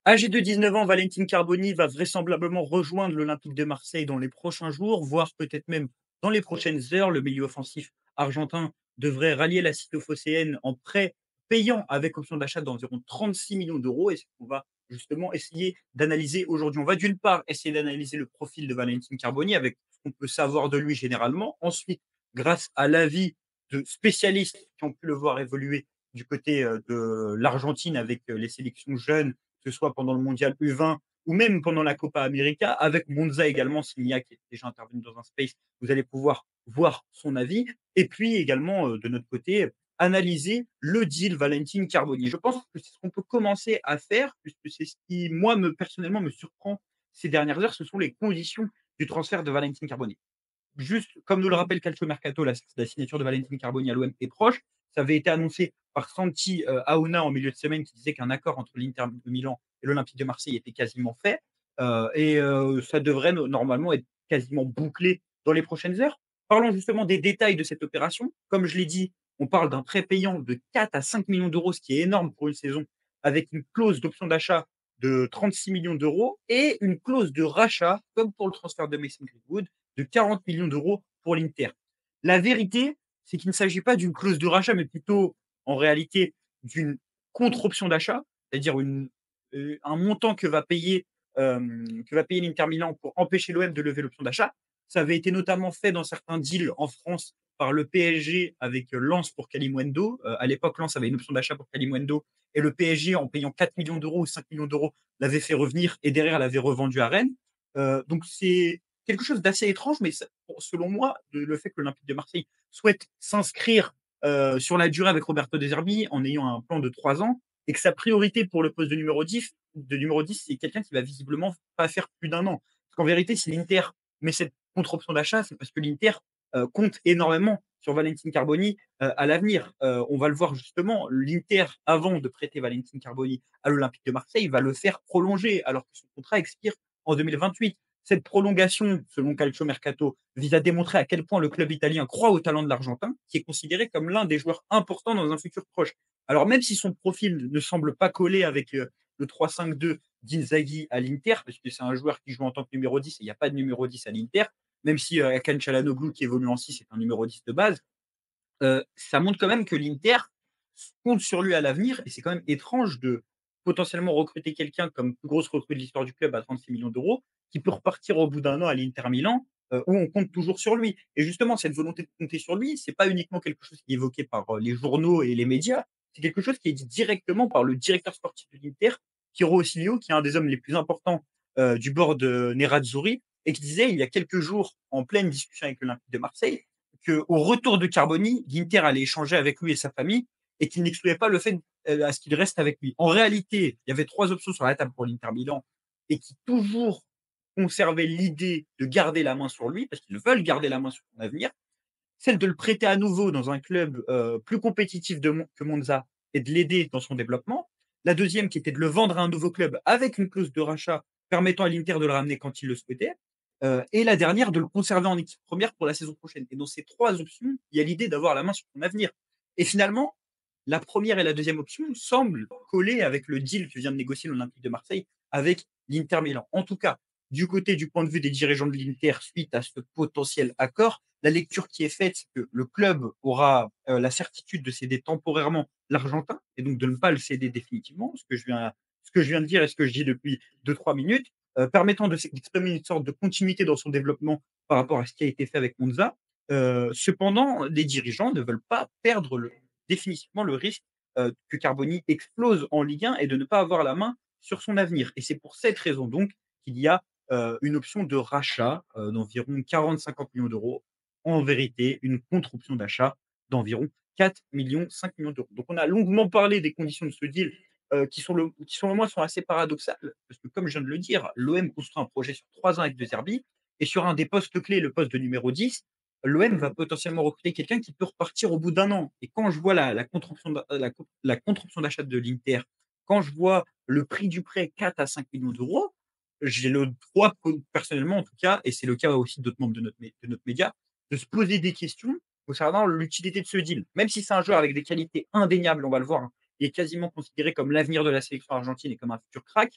Âgé de 19 ans, Valentin Carboni va vraisemblablement rejoindre l'Olympique de Marseille dans les prochains jours, voire peut-être même dans les prochaines heures. Le milieu offensif argentin devrait rallier la cité phocéenne en prêt payant avec option d'achat d'environ 36 millions d'euros. Et c'est ce qu'on va justement essayer d'analyser aujourd'hui. On va d'une part essayer d'analyser le profil de Valentin Carboni avec ce qu'on peut savoir de lui généralement. Ensuite, grâce à l'avis de spécialistes qui ont pu le voir évoluer du côté de l'Argentine avec les sélections jeunes, que ce soit pendant le mondial U20 ou même pendant la Copa América, avec Monza également, Signia qui est déjà intervenu dans un space, vous allez pouvoir voir son avis. Et puis également, de notre côté, analyser le deal Valentin Carboni. Je pense que c'est ce qu'on peut commencer à faire, puisque c'est ce qui, moi, personnellement, me surprend ces dernières heures, ce sont les conditions du transfert de Valentin Carboni. Juste comme nous le rappelle Calcio Mercato, la signature de Valentin Carboni à l'OM est proche. Ça avait été annoncé par Santi Aouna en milieu de semaine qui disait qu'un accord entre l'Inter de Milan et l'Olympique de Marseille était quasiment fait. Ça devrait normalement être quasiment bouclé dans les prochaines heures. Parlons justement des détails de cette opération. Comme je l'ai dit, on parle d'un prêt payant de 4 à 5 millions d'euros, ce qui est énorme pour une saison, avec une clause d'option d'achat de 36 millions d'euros et une clause de rachat, comme pour le transfert de Mason Greenwood, de 40 millions d'euros pour l'Inter. La vérité, c'est qu'il ne s'agit pas d'une clause de rachat, mais plutôt, en réalité, d'une contre-option d'achat, c'est-à-dire un montant que va payer l'Inter Milan pour empêcher l'OM de lever l'option d'achat. Ça avait été notamment fait dans certains deals en France par le PSG avec Lens pour Kalimundo. À l'époque, Lens avait une option d'achat pour Kalimundo et le PSG, en payant 4 millions d'euros ou 5 millions d'euros, l'avait fait revenir et derrière l'avait revendu à Rennes. Donc c'est quelque chose d'assez étrange, mais selon moi, le fait que l'Olympique de Marseille souhaite s'inscrire sur la durée avec Roberto De Zerbi en ayant un plan de 3 ans et que sa priorité pour le poste de numéro 10, c'est quelqu'un qui va visiblement pas faire plus d'un an. Parce qu'en vérité, si l'Inter met cette contre-option d'achat, c'est parce que l'Inter compte énormément sur Valentin Carboni à l'avenir. On va le voir justement, l'Inter, avant de prêter Valentin Carboni à l'Olympique de Marseille, va le faire prolonger alors que son contrat expire en 2028. Cette prolongation, selon Calcio Mercato, vise à démontrer à quel point le club italien croit au talent de l'Argentin, qui est considéré comme l'un des joueurs importants dans un futur proche. Alors même si son profil ne semble pas coller avec le 3-5-2 d'Inzaghi à l'Inter, parce que c'est un joueur qui joue en tant que numéro 10 et il n'y a pas de numéro 10 à l'Inter, même si Hakan Çalhanoğlu, qui évolue en 6, est un numéro 10 de base, ça montre quand même que l'Inter compte sur lui à l'avenir et c'est quand même étrange de potentiellement recruter quelqu'un comme plus grosse recrue de l'histoire du club à 36 millions d'euros, qui peut repartir au bout d'un an à l'Inter Milan, où on compte toujours sur lui. Et justement, cette volonté de compter sur lui, c'est pas uniquement quelque chose qui est évoqué par les journaux et les médias, c'est quelque chose qui est dit directement par le directeur sportif de l'Inter, Piero Ossilio, qui est un des hommes les plus importants du board de Nerazzurri, et qui disait il y a quelques jours, en pleine discussion avec l'Olympique de Marseille, qu'au retour de Carboni, l'Inter allait échanger avec lui et sa famille et qu'il n'excluait pas le fait à ce qu'il reste avec lui. En réalité, il y avait trois options sur la table pour l'Inter Milan et qui toujours conservaient l'idée de garder la main sur lui parce qu'ils veulent garder la main sur son avenir. Celle de le prêter à nouveau dans un club plus compétitif que Monza et de l'aider dans son développement. La deuxième qui était de le vendre à un nouveau club avec une clause de rachat permettant à l'Inter de le ramener quand il le souhaitait. Et la dernière, de le conserver en équipe première pour la saison prochaine. Et dans ces trois options, il y a l'idée d'avoir la main sur son avenir. Et finalement, la première et la deuxième option semblent coller avec le deal que vient de négocier l'Olympique de Marseille avec l'Inter Milan. En tout cas, du point de vue des dirigeants de l'Inter, suite à ce potentiel accord, la lecture qui est faite, c'est que le club aura la certitude de céder temporairement l'Argentin et donc de ne pas le céder définitivement, ce que je viens de dire et ce que je dis depuis 2-3 minutes, permettant d'exprimer une sorte de continuité dans son développement par rapport à ce qui a été fait avec Monza. Cependant, les dirigeants ne veulent pas perdre définitivement le risque que Carboni explose en Ligue 1 et de ne pas avoir la main sur son avenir. Et c'est pour cette raison donc qu'il y a une option de rachat d'environ 40-50 millions d'euros. En vérité, une contre-option d'achat d'environ 4 millions, 5 millions d'euros. Donc on a longuement parlé des conditions de ce deal qui, selon moi, sont assez paradoxales. Parce que, comme je viens de le dire, l'OM construit un projet sur 3 ans avec De Zerbi. Et sur un des postes clés, le poste de numéro 10, l'OM va potentiellement recruter quelqu'un qui peut repartir au bout d'un an. Et quand je vois la contre-option d'achat de l'Inter, quand je vois le prix du prêt 4 à 5 millions d'euros, j'ai le droit, personnellement en tout cas, et c'est le cas aussi d'autres membres de notre média, de se poser des questions concernant l'utilité de ce deal. Même si c'est un joueur avec des qualités indéniables, on va le voir, hein, il est quasiment considéré comme l'avenir de la sélection argentine et comme un futur crack.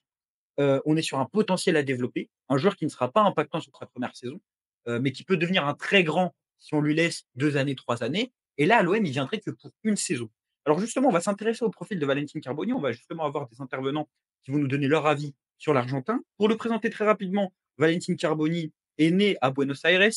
on est sur un potentiel à développer, un joueur qui ne sera pas impactant sur sa première saison, mais qui peut devenir un très grand si on lui laisse 2 années, 3 années. Et là, à l'OM, il viendrait que pour une saison. Alors justement, on va s'intéresser au profil de Valentin Carboni. On va justement avoir des intervenants qui vont nous donner leur avis sur l'Argentin. Pour le présenter très rapidement, Valentin Carboni est né à Buenos Aires.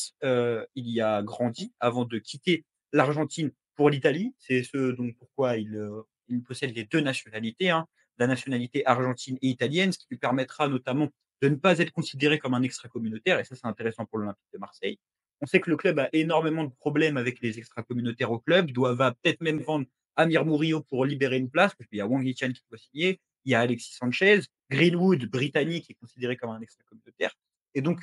Il y a grandi avant de quitter l'Argentine pour l'Italie. C'est ce donc pourquoi il possède les 2 nationalités, hein, la nationalité argentine et italienne, ce qui lui permettra notamment de ne pas être considéré comme un extra-communautaire, et ça, c'est intéressant pour l'Olympique de Marseille. On sait que le club a énormément de problèmes avec les extra-communautaires au club, va peut-être même vendre Amir Murillo pour libérer une place, parce qu'il y a Wang Hichan qui doit signer, il y a Alexis Sanchez, Greenwood, britannique, est considéré comme un extra-communautaire. Et donc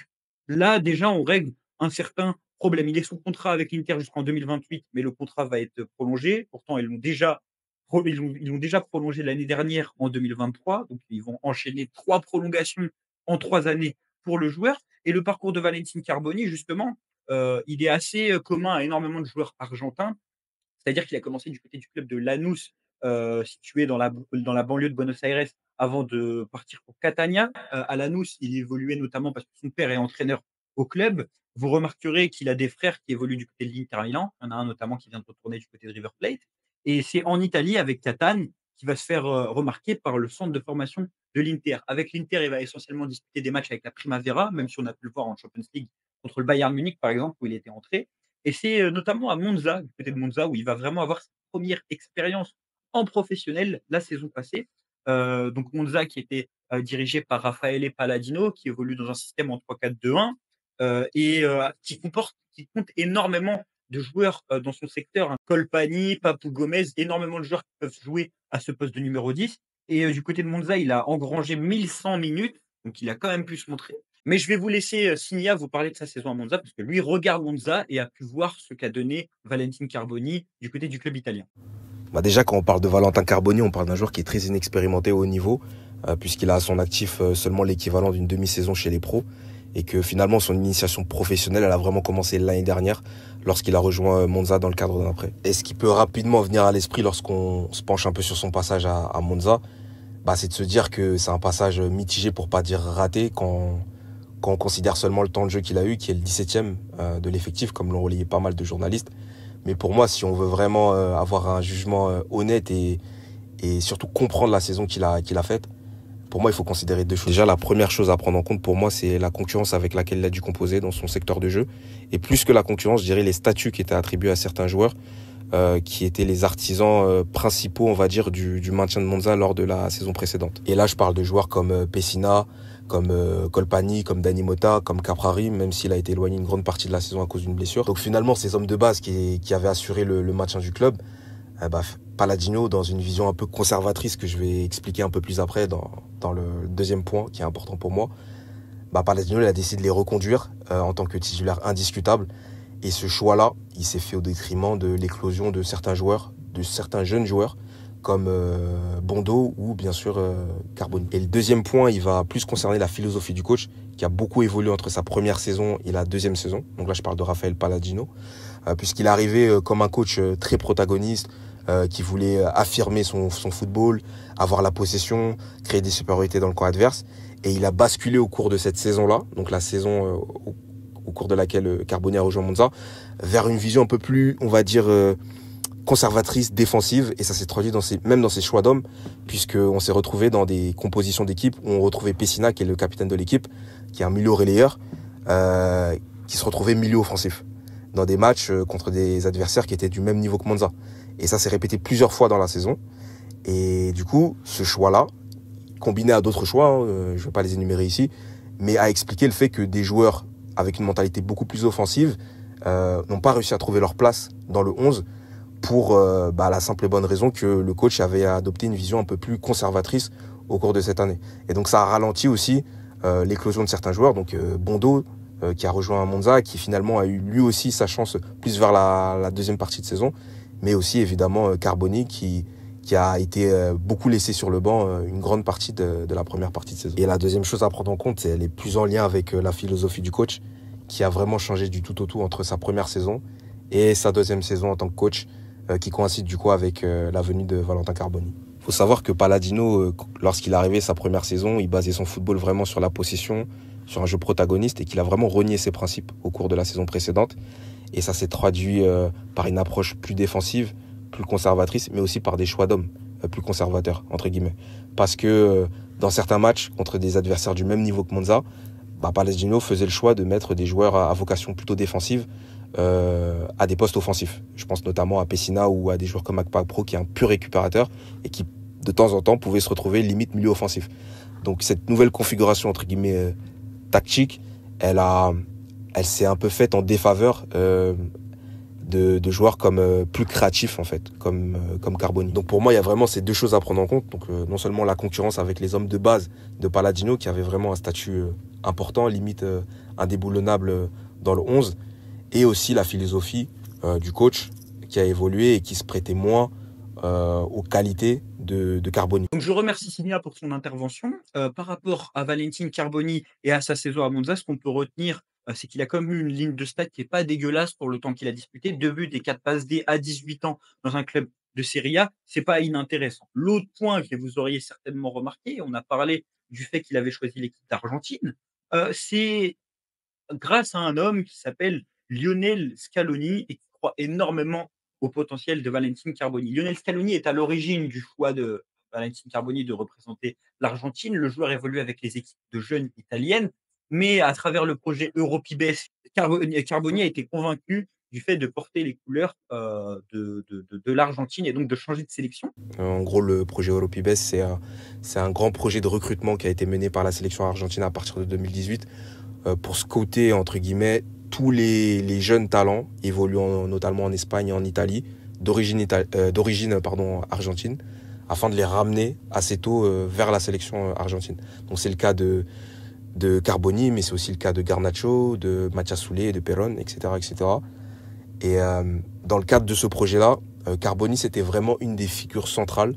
là, déjà, on règle un certain problème. Il est sous contrat avec l'Inter jusqu'en 2028, mais le contrat va être prolongé. Pourtant, ils l'ont déjà prolongé l'année dernière en 2023, donc ils vont enchaîner 3 prolongations en 3 années pour le joueur. Et le parcours de Valentin Carboni, justement, il est assez, commun à énormément de joueurs argentins. C'est-à-dire qu'il a commencé du côté du club de Lanús, situé dans la banlieue de Buenos Aires, avant de partir pour Catania. À Lanús, il évoluait notamment parce que son père est entraîneur au club. Vous remarquerez qu'il a des frères qui évoluent du côté de l'Inter Milan. Il y en a un notamment qui vient de retourner du côté de River Plate. Et c'est en Italie, avec Catane, qu'il va se faire, remarquer par le centre de formation de l'Inter. Avec l'Inter, il va essentiellement disputer des matchs avec la Primavera, même si on a pu le voir en Champions League contre le Bayern Munich, par exemple, où il était entré. Et c'est, notamment à Monza, du côté de Monza, où il va vraiment avoir sa première expérience en professionnel la saison passée. Donc Monza qui était, dirigé par Raffaele Palladino, qui évolue dans un système en 3-4-2-1, qui compte énormément de joueurs, dans son secteur, hein. Colpani, Papu Gomez, énormément de joueurs qui peuvent jouer à ce poste de numéro 10. Et du côté de Monza, il a engrangé 1 100 minutes, donc il a quand même pu se montrer. Mais je vais vous laisser, Signa vous parler de sa saison à Monza, parce que lui regarde Monza et a pu voir ce qu'a donné Valentin Carboni du côté du club italien. Bah déjà, quand on parle de Valentin Carboni, on parle d'un joueur qui est très inexpérimenté au haut niveau, puisqu'il a à son actif seulement l'équivalent d'une demi-saison chez les pros, et que finalement son initiation professionnelle, elle a vraiment commencé l'année dernière, lorsqu'il a rejoint Monza dans le cadre d'un prêt. Et ce qui peut rapidement venir à l'esprit lorsqu'on se penche un peu sur son passage à Monza, bah, c'est de se dire que c'est un passage mitigé, pour pas dire raté, quand on considère seulement le temps de jeu qu'il a eu, qui est le 17e de l'effectif, comme l'ont relayé pas mal de journalistes. Mais pour moi, si on veut vraiment avoir un jugement honnête et surtout comprendre la saison qu'il a faite, pour moi, il faut considérer 2 choses. Déjà, la première chose à prendre en compte pour moi, c'est la concurrence avec laquelle il a dû composer dans son secteur de jeu. Et plus que la concurrence, je dirais les statuts qui étaient attribués à certains joueurs, qui étaient les artisans principaux, on va dire, du maintien de Monza lors de la saison précédente. Et là, je parle de joueurs comme Pessina, comme Colpani, comme Dani Mota, comme Caprari, même s'il a été éloigné une grande partie de la saison à cause d'une blessure. Donc finalement, ces hommes de base qui avaient assuré le maintien du club, Palladino, dans une vision un peu conservatrice que je vais expliquer un peu plus après dans le deuxième point qui est important pour moi, Palladino il a décidé de les reconduire en tant que titulaire indiscutable. Et ce choix-là, il s'est fait au détriment de l'éclosion de certains joueurs, de certains jeunes joueurs, comme Bondo ou bien sûr Carboni. Et le deuxième point, il va plus concerner la philosophie du coach, qui a beaucoup évolué entre sa première saison et la deuxième saison. Donc là, je parle de Raphaël Palladino, puisqu'il est arrivé comme un coach très protagoniste, qui voulait affirmer son football, avoir la possession, créer des supériorités dans le camp adverse. Et il a basculé au cours de cette saison-là, donc la saison au cours de laquelle Carboni a rejoint Monza, vers une vision un peu plus, on va dire, conservatrice, défensive, et ça s'est traduit même dans ses choix d'hommes, puisqu'on s'est retrouvé dans des compositions d'équipe où on retrouvait Pessina, qui est le capitaine de l'équipe, qui est un milieu relayeur, qui se retrouvait milieu offensif, dans des matchs contre des adversaires qui étaient du même niveau que Monza. Et ça s'est répété plusieurs fois dans la saison. Et du coup, ce choix-là, combiné à d'autres choix, je ne vais pas les énumérer ici, mais a expliqué le fait que des joueurs avec une mentalité beaucoup plus offensive n'ont pas réussi à trouver leur place dans le 11 pour la simple et bonne raison que le coach avait adopté une vision un peu plus conservatrice au cours de cette année. Et donc ça a ralenti aussi l'éclosion de certains joueurs, donc Bondo qui a rejoint Monza, qui finalement a eu lui aussi sa chance plus vers la deuxième partie de saison, mais aussi évidemment Carboni qui a été beaucoup laissé sur le banc une grande partie de la première partie de saison. Et la deuxième chose à prendre en compte, elle est plus en lien avec la philosophie du coach, qui a vraiment changé du tout au tout entre sa première saison et sa deuxième saison en tant que coach, qui coïncide du coup avec la venue de Valentin Carboni. Faut savoir que Palladino, lorsqu'il est arrivé sa première saison, il basait son football vraiment sur la possession, sur un jeu protagoniste et qu'il a vraiment renié ses principes au cours de la saison précédente. Et ça s'est traduit par une approche plus défensive, plus conservatrice, mais aussi par des choix d'hommes plus conservateurs, entre guillemets. Parce que dans certains matchs, contre des adversaires du même niveau que Monza, Palladino faisait le choix de mettre des joueurs à vocation plutôt défensive à des postes offensifs. Je pense notamment à Pessina ou à des joueurs comme Akpapro qui est un pur récupérateur et qui de temps en temps pouvait se retrouver limite milieu offensif. Donc cette nouvelle configuration entre guillemets tactique, elle s'est un peu faite en défaveur de joueurs comme plus créatifs en fait, comme Carboni. Donc pour moi, il y a vraiment ces deux choses à prendre en compte. Donc non seulement la concurrence avec les hommes de base de Palladino qui avait vraiment un statut important, limite indéboulonnable dans le 11, et aussi la philosophie du coach qui a évolué et qui se prêtait moins aux qualités de Carboni. Donc je remercie Signa pour son intervention. Par rapport à Valentin Carboni et à sa saison à Monza, ce qu'on peut retenir, c'est qu'il a quand même eu une ligne de stats qui est pas dégueulasse pour le temps qu'il a disputé. 2 buts et 4 passes D à 18 ans dans un club de Serie A, c'est pas inintéressant. L'autre point que vous auriez certainement remarqué, on a parlé du fait qu'il avait choisi l'équipe d'Argentine, c'est grâce à un homme qui s'appelle Lionel Scaloni et qui croit énormément au potentiel de Valentin Carboni. Lionel Scaloni est à l'origine du choix de Valentin Carboni de représenter l'Argentine. Le joueur évolue avec les équipes de jeunes italiennes, mais à travers le projet Europibes, Carboni a été convaincu du fait de porter les couleurs de l'Argentine et donc de changer de sélection. En gros, le projet Europibes, c'est un grand projet de recrutement qui a été mené par la sélection argentine à partir de 2018 pour scouter, entre guillemets, tous les jeunes talents évoluant notamment en Espagne et en Italie, d'origine argentine, afin de les ramener assez tôt vers la sélection argentine. Donc c'est le cas de Carboni, mais c'est aussi le cas de Garnacho, de Mathias Soulé, de Perón, etc. etc. Et dans le cadre de ce projet-là, Carboni, c'était vraiment une des figures centrales,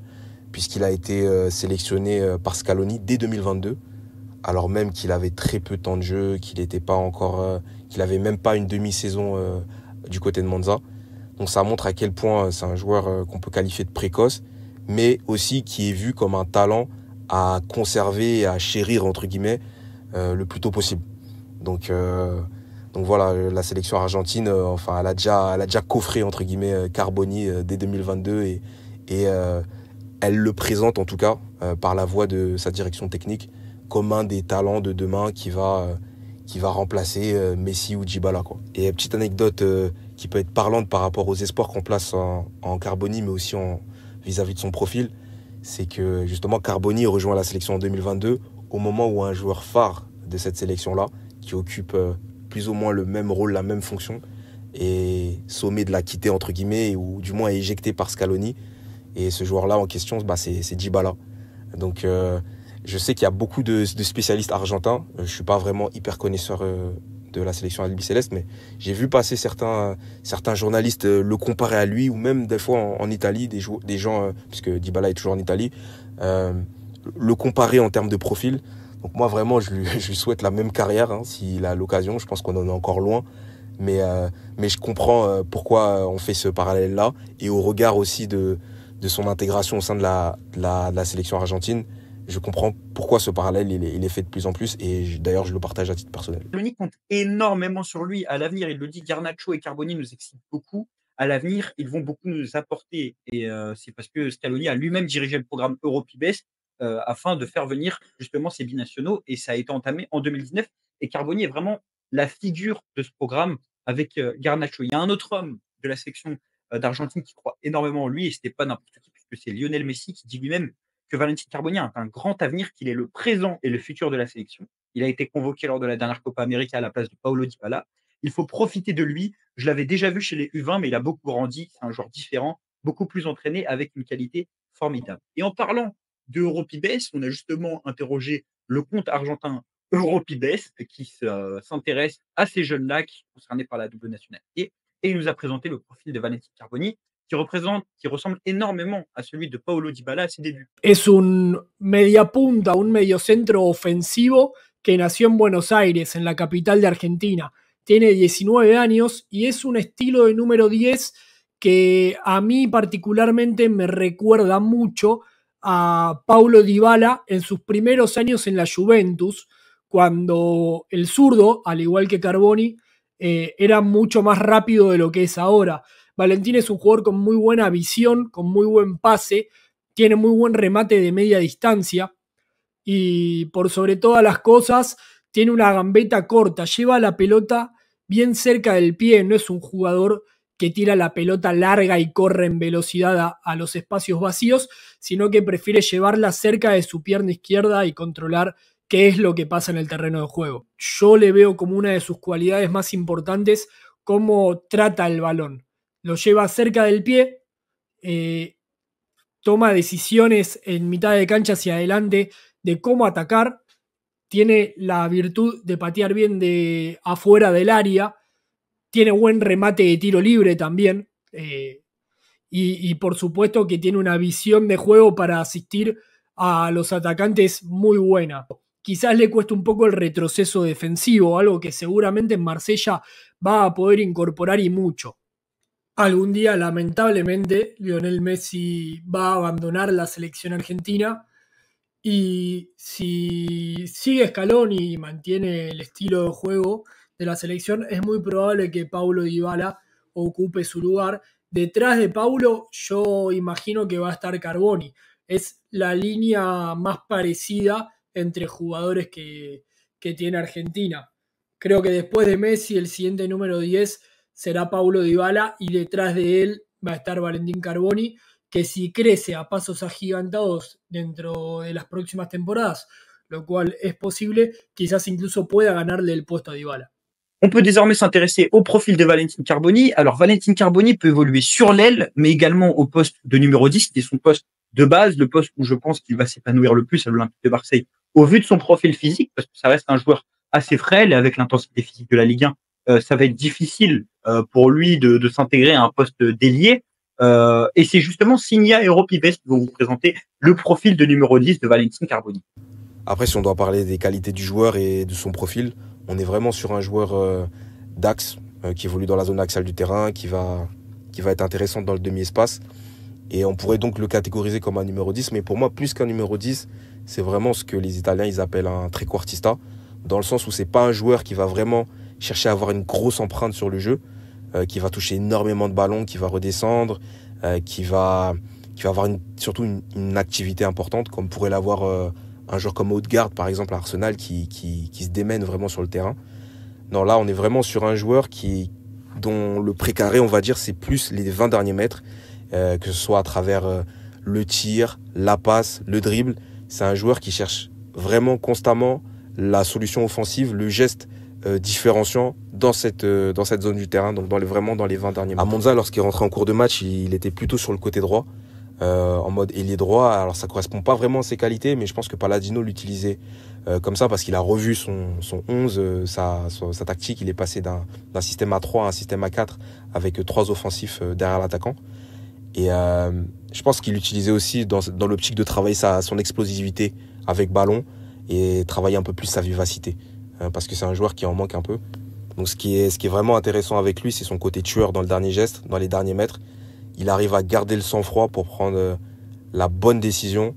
puisqu'il a été sélectionné par Scaloni dès 2022, alors même qu'il avait très peu de temps de jeu, qu'il n'était pas encore, qu'il avait même pas une demi-saison du côté de Monza. Donc ça montre à quel point c'est un joueur qu'on peut qualifier de précoce, mais aussi qui est vu comme un talent à conserver et à chérir entre guillemets le plus tôt possible. Donc voilà, la sélection argentine, enfin elle a déjà coffré entre guillemets Carboni dès 2022 et elle le présente en tout cas par la voix de sa direction technique comme un des talents de demain qui va remplacer Messi ou Dybala, quoi. Et petite anecdote qui peut être parlante par rapport aux espoirs qu'on place en Carboni, mais aussi vis-à-vis de son profil, c'est que justement Carboni rejoint la sélection en 2022 au moment où un joueur phare de cette sélection-là, qui occupe plus ou moins le même rôle, la même fonction, est sommé de la quitter entre guillemets, ou du moins est éjecté par Scaloni. Et ce joueur-là en question, c'est Dybala. Donc je sais qu'il y a beaucoup de spécialistes argentins. Je suis pas vraiment hyper connaisseur de la sélection albicéleste, mais j'ai vu passer certains journalistes le comparer à lui, ou même des fois en Italie, des gens, puisque Dybala est toujours en Italie, le comparer en termes de profil. Donc moi vraiment, je lui souhaite la même carrière hein, s'il a l'occasion. Je pense qu'on en est encore loin, mais je comprends pourquoi on fait ce parallèle-là, et au regard aussi de son intégration au sein de la sélection argentine. Je comprends pourquoi ce parallèle il est fait de plus en plus, et d'ailleurs je le partage à titre personnel. Scaloni compte énormément sur lui à l'avenir. Il le dit, Garnacho et Carboni nous excitent beaucoup. À l'avenir, ils vont beaucoup nous apporter et c'est parce que Scaloni a lui-même dirigé le programme Europibes afin de faire venir justement ces binationaux et ça a été entamé en 2019 et Carboni est vraiment la figure de ce programme avec Garnacho. Il y a un autre homme de la sélection d'Argentine qui croit énormément en lui et c'était pas n'importe qui puisque c'est Lionel Messi qui dit lui-même que Valentin Carboni a un grand avenir, qu'il est le présent et le futur de la sélection. Il a été convoqué lors de la dernière Copa América à la place de Paulo Dybala. Il faut profiter de lui. Je l'avais déjà vu chez les U20, mais il a beaucoup grandi. C'est un joueur différent, beaucoup plus entraîné, avec une qualité formidable. Et en parlant de Europibes, on a justement interrogé le compte argentin Europibes qui s'intéresse à ces jeunes-là qui sont concernés par la double nationalité. Et il nous a présenté le profil de Valentin Carboni, qui ressemble énormément a celui de Paulo Dybala a ses débuts. Es un mediapunta, un mediocentro ofensivo que nació en Buenos Aires, en la capital de Argentina. Tiene 19 años y es un estilo de número 10 que a mí particularmente me recuerda mucho a Paulo Dybala en sus primeros años en la Juventus, cuando el zurdo, al igual que Carboni, era mucho más rápido de lo que es ahora. Valentín es un jugador con muy buena visión, con muy buen pase, tiene muy buen remate de media distancia y por sobre todas las cosas tiene una gambeta corta, lleva la pelota bien cerca del pie, no es un jugador que tira la pelota larga y corre en velocidad a los espacios vacíos, sino que prefiere llevarla cerca de su pierna izquierda y controlar qué es lo que pasa en el terreno de juego. Yo le veo como una de sus cualidades más importantes cómo trata el balón. Lo lleva cerca del pie, toma decisiones en mitad de cancha hacia adelante de cómo atacar, tiene la virtud de patear bien de afuera del área, tiene buen remate de tiro libre también, y por supuesto que tiene una visión de juego para asistir a los atacantes muy buena. Quizás le cueste un poco el retroceso defensivo, algo que seguramente en Marsella va a poder incorporar y mucho. Algún día, lamentablemente, Lionel Messi va a abandonar la selección argentina y si sigue Scaloni y mantiene el estilo de juego de la selección, es muy probable que Paulo Dybala ocupe su lugar. Detrás de Paulo, yo imagino que va a estar Carboni. Es la línea más parecida entre jugadores que tiene Argentina. Creo que después de Messi, el siguiente número 10 será Paulo Dybala y detrás de él va a estar Valentín Carboni, que si crece a pasos agigantados dentro de las próximas temporadas, lo cual es posible, quizás incluso pueda ganarle el puesto a Dybala. On peut désormais s'intéresser au profil de Valentin Carboni. Alors, Valentin Carboni peut évoluer sur l'aile, mais également au poste de numéro 10, qui est son poste de base, le poste où je pense qu'il va s'épanouir le plus à l'Olympique de Marseille, au vu de son profil physique, parce que ça reste un joueur assez frêle, et avec l'intensité physique de la Ligue 1, ça va être difficile pour lui de s'intégrer à un poste d'ailier. Et c'est justement Signia et Europibes qui vont vous présenter le profil de numéro 10 de Valentin Carboni. Après, si on doit parler des qualités du joueur et de son profil, on est vraiment sur un joueur d'axe qui évolue dans la zone axiale du terrain, qui va être intéressant dans le demi-espace. Et on pourrait donc le catégoriser comme un numéro 10. Mais pour moi, plus qu'un numéro 10, c'est vraiment ce que les Italiens ils appellent un trequartista, dans le sens où c'est pas un joueur qui va vraiment chercher à avoir une grosse empreinte sur le jeu, qui va toucher énormément de ballons, qui va redescendre, qui va avoir surtout une activité importante, comme pourrait l'avoir un joueur comme Odegaard, par exemple, à Arsenal, qui se démène vraiment sur le terrain. Non, là, on est vraiment sur un joueur dont le précaré, on va dire, c'est plus les 20 derniers mètres, que ce soit à travers le tir, la passe, le dribble. C'est un joueur qui cherche vraiment constamment la solution offensive, le geste différenciant dans cette zone du terrain, donc vraiment dans les 20 derniers mètres. À Monza, lorsqu'il est rentré en cours de match, il était plutôt sur le côté droit, en mode ailier droit. Alors ça correspond pas vraiment à ses qualités, mais je pense que Palladino l'utilisait comme ça parce qu'il a revu son 11, sa tactique. Il est passé d'un système à 3 à un système à 4 avec 3 offensifs derrière l'attaquant. Et je pense qu'il l'utilisait aussi dans l'optique de travailler son explosivité avec ballon et travailler un peu plus sa vivacité, parce que c'est un joueur qui en manque un peu. Donc ce qui est vraiment intéressant avec lui, c'est son côté tueur dans le dernier geste, dans les derniers mètres. Il arrive à garder le sang-froid pour prendre la bonne décision,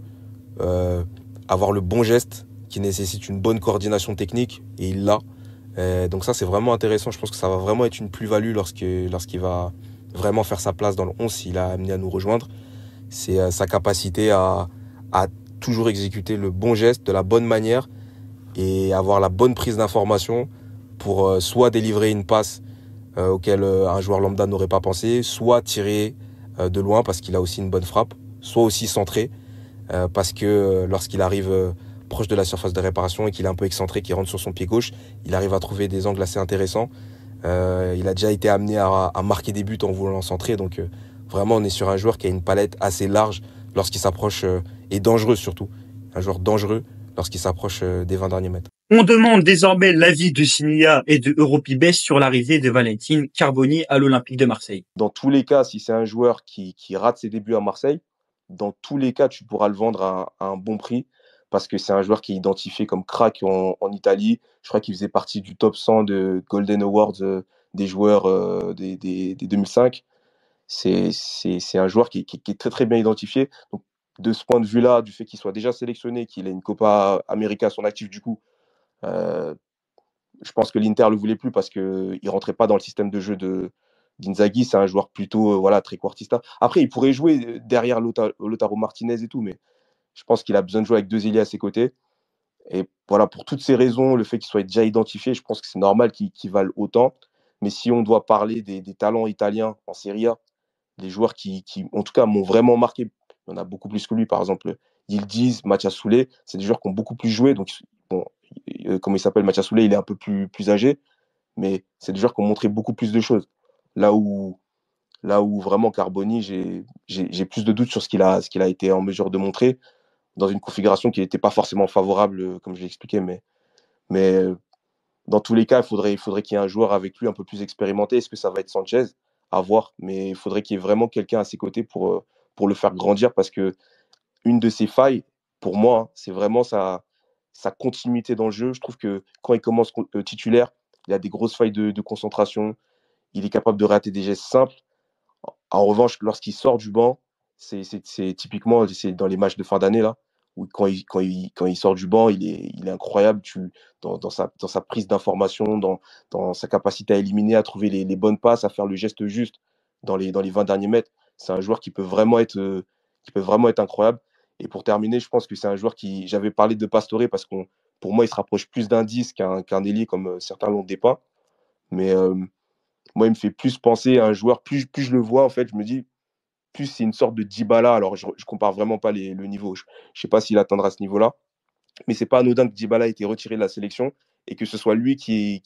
avoir le bon geste qui nécessite une bonne coordination technique, et il l'a. Donc ça, c'est vraiment intéressant. Je pense que ça va vraiment être une plus-value lorsqu'il va vraiment faire sa place dans le 11 s'il a amené à nous rejoindre. C'est sa capacité à toujours exécuter le bon geste de la bonne manière et avoir la bonne prise d'information pour soit délivrer une passe auquel un joueur lambda n'aurait pas pensé, soit tirer de loin parce qu'il a aussi une bonne frappe, soit aussi centrer parce que lorsqu'il arrive proche de la surface de réparation et qu'il est un peu excentré, qu'il rentre sur son pied gauche, il arrive à trouver des angles assez intéressants. Il a déjà été amené à marquer des buts en voulant centrer, donc vraiment on est sur un joueur qui a une palette assez large lorsqu'il s'approche, et dangereux surtout, un joueur dangereux lorsqu'il s'approche des 20 derniers mètres. On demande désormais l'avis de Signia et de Europibes sur l'arrivée de Valentin Carboni à l'Olympique de Marseille. Dans tous les cas, si c'est un joueur qui rate ses débuts à Marseille, dans tous les cas, tu pourras le vendre à un bon prix parce que c'est un joueur qui est identifié comme crack en Italie. Je crois qu'il faisait partie du top 100 de Golden Awards des joueurs des 2005. C'est un joueur qui est très très bien identifié. Donc, de ce point de vue-là, du fait qu'il soit déjà sélectionné, qu'il ait une Copa América à son actif, du coup, je pense que l'Inter le voulait plus parce qu'il ne rentrait pas dans le système de jeu d'Inzaghi. C'est un joueur plutôt voilà, trequartista. Après, il pourrait jouer derrière Lautaro Martinez et tout, mais je pense qu'il a besoin de jouer avec 2 ailiers à ses côtés. Et voilà, pour toutes ces raisons, le fait qu'il soit déjà identifié, je pense que c'est normal qu'il valent autant. Mais si on doit parler des talents italiens en Serie A, les joueurs qui, en tout cas, m'ont vraiment marqué, il y en a beaucoup plus que lui, par exemple, Yildiz, Mathias Soulé, c'est des joueurs qui ont beaucoup plus joué. Donc, bon, comment il s'appelle, Mathias Soulé, il est un peu plus âgé, mais c'est des joueurs qui ont montré beaucoup plus de choses. Là où vraiment Carboni, j'ai plus de doutes sur ce qu'il a été en mesure de montrer dans une configuration qui n'était pas forcément favorable, comme je l'ai expliqué, mais dans tous les cas, il faudrait qu'il y ait un joueur avec lui un peu plus expérimenté. Est-ce que ça va être Sanchez? À voir, mais il faudrait qu'il y ait vraiment quelqu'un à ses côtés pour le faire grandir, parce que une de ses failles, pour moi, hein, c'est vraiment sa continuité dans le jeu. Je trouve que quand il commence titulaire, il a des grosses failles de concentration, il est capable de rater des gestes simples. En revanche, lorsqu'il sort du banc, c'est typiquement dans les matchs de fin d'année, là, où quand il sort du banc, il est incroyable dans sa prise d'information, dans sa capacité à éliminer, à trouver les bonnes passes, à faire le geste juste dans les 20 derniers mètres. C'est un joueur qui peut vraiment être incroyable. Et pour terminer, je pense que c'est un joueur qui... J'avais parlé de Pastore parce que pour moi, il se rapproche plus d'un 10 qu'un ailier, comme certains l'ont dépeint. Mais moi, il me fait plus penser à un joueur, plus je le vois, en fait, je me dis, plus c'est une sorte de Dybala. Alors, je compare vraiment pas le niveau. Je sais pas s'il atteindra ce niveau-là, mais c'est pas anodin que Dybala ait été retiré de la sélection et que ce soit lui qui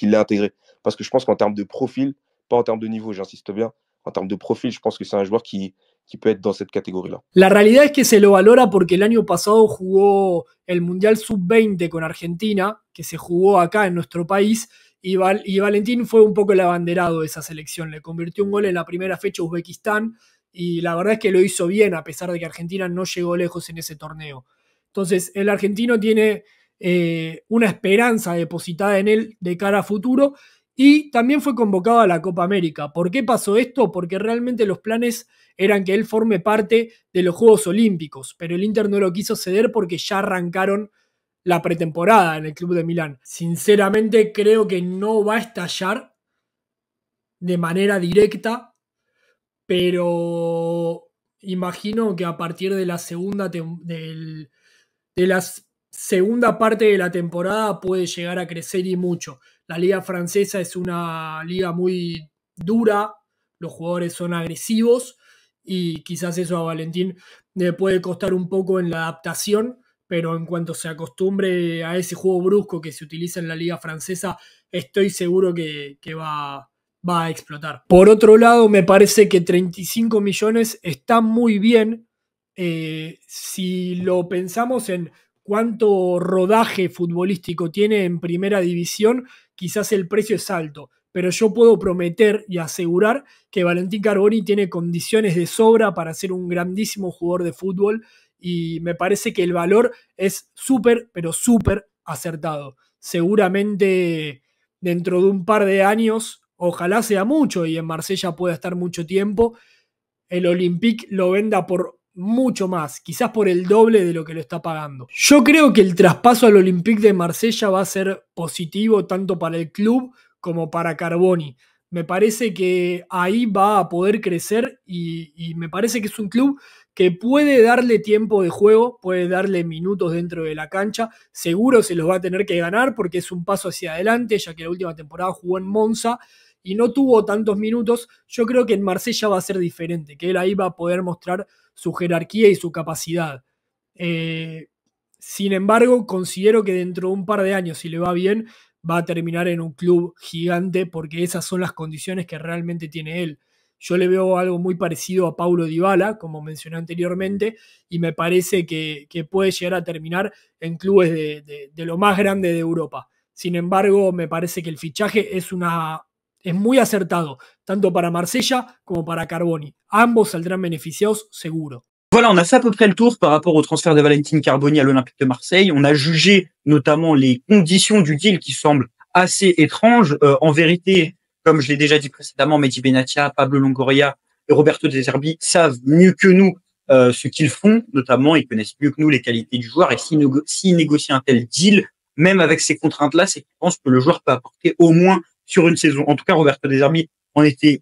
l'ait intégré. Parce que je pense qu'en termes de profil, pas en termes de niveau, j'insiste bien, en termes de profil, je pense que c'est un joueur qui peut être dans cette catégorie-là. La realidad es que se lo valora porque el año pasado jugó el Mundial Sub-20 con Argentina, que se jugó acá en nuestro país, y Valentín fue un poco el abanderado de esa selección. Le convirtió un gol en la primera fecha a Uzbekistán y la verdad es que lo hizo bien, a pesar de que Argentina no llegó lejos en ese torneo. Entonces, el argentino tiene una esperanza depositada en él de cara a futuro, y también fue convocado a la Copa América. ¿Por qué pasó esto? Porque realmente los planes eran que él forme parte de los Juegos Olímpicos, pero el Inter no lo quiso ceder porque ya arrancaron la pretemporada en el Club de Milán. Sinceramente creo que no va a estallar de manera directa, pero imagino que a partir de la segunda parte de la temporada puede llegar a crecer, y mucho. La liga francesa es una liga muy dura, los jugadores son agresivos y quizás eso a Valentín le puede costar un poco en la adaptación, pero en cuanto se acostumbre a ese juego brusco que se utiliza en la liga francesa, estoy seguro que va a explotar. Por otro lado, me parece que 35 millones está muy bien. Si lo pensamos en cuánto rodaje futbolístico tiene en primera división, quizás el precio es alto, pero yo puedo prometer y asegurar que Valentín Carboni tiene condiciones de sobra para ser un grandísimo jugador de fútbol, y me parece que el valor es súper, pero súper acertado. Seguramente dentro de un par de años, ojalá sea mucho y en Marsella pueda estar mucho tiempo, el Olympique lo venda por mucho más, quizás por el doble de lo que lo está pagando. Yo creo que el traspaso al Olympique de Marsella va a ser positivo tanto para el club como para Carboni. Me parece que ahí va a poder crecer, y me parece que es un club que puede darle tiempo de juego, puede darle minutos dentro de la cancha. Seguro se los va a tener que ganar porque es un paso hacia adelante, ya que la última temporada jugó en Monza y no tuvo tantos minutos. Yo creo que en Marsella va a ser diferente, que él ahí va a poder mostrar su jerarquía y su capacidad. Sin embargo, considero que dentro de un par de años, si le va bien, va a terminar en un club gigante, porque esas son las condiciones que realmente tiene él. Yo le veo algo muy parecido a Paulo Dybala, como mencioné anteriormente, y me parece que puede llegar a terminar en clubes de lo más grande de Europa. Sin embargo, me parece que el fichaje es muy acertado, tanto para Marsella como para Carboni. Ambos saldrán beneficiados, seguro. Voilà, on a fait à peu près le tour par rapport au transfert de Valentín Carboni à l'Olympique de Marseille. On a jugé notamment les conditions du deal qui semblent assez étranges. En vérité, comme je l'ai déjà dit précédemment, Mehdi Benatia, Pablo Longoria et Roberto De Zerbi savent mieux que nous ce qu'ils font, notamment, ils connaissent mieux que nous les qualités du joueur, et s'ils négocient un tel deal, même avec ces contraintes-là, c'est qu'ils pensent que le joueur peut apporter au moins sur une saison. En tout cas, Roberto De Zerbi en était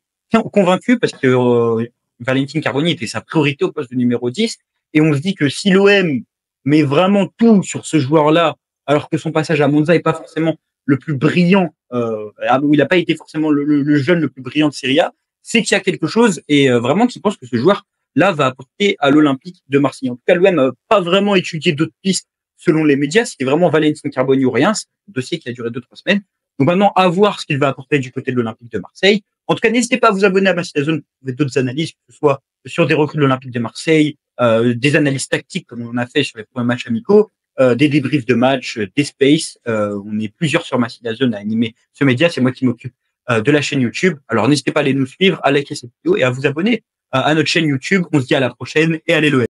convaincu parce que Valentin Carboni était sa priorité au poste de numéro 10, et on se dit que si l'OM met vraiment tout sur ce joueur-là, alors que son passage à Monza est pas forcément le plus brillant, où il n'a pas été forcément le jeune le plus brillant de Serie A, c'est qu'il y a quelque chose, et vraiment qu'il pense que ce joueur-là va apporter à l'Olympique de Marseille. En tout cas, l'OM n'a pas vraiment étudié d'autres pistes selon les médias. C'était vraiment Valentin Carboni ou rien. C'est un dossier qui a duré 2-3 semaines. Donc maintenant, à voir ce qu'il va apporter du côté de l'Olympique de Marseille. En tout cas, n'hésitez pas à vous abonner à Bastille Zone pour d'autres analyses, que ce soit sur des recrues de l'Olympique de Marseille, des analyses tactiques comme on a fait sur les premiers matchs amicaux, des débriefs de matchs, des spaces. On est plusieurs sur Bastille Zone à animer ce média. C'est moi qui m'occupe de la chaîne YouTube. Alors n'hésitez pas à aller nous suivre, à liker cette vidéo et à vous abonner à notre chaîne YouTube. On se dit à la prochaine et allez l'OM.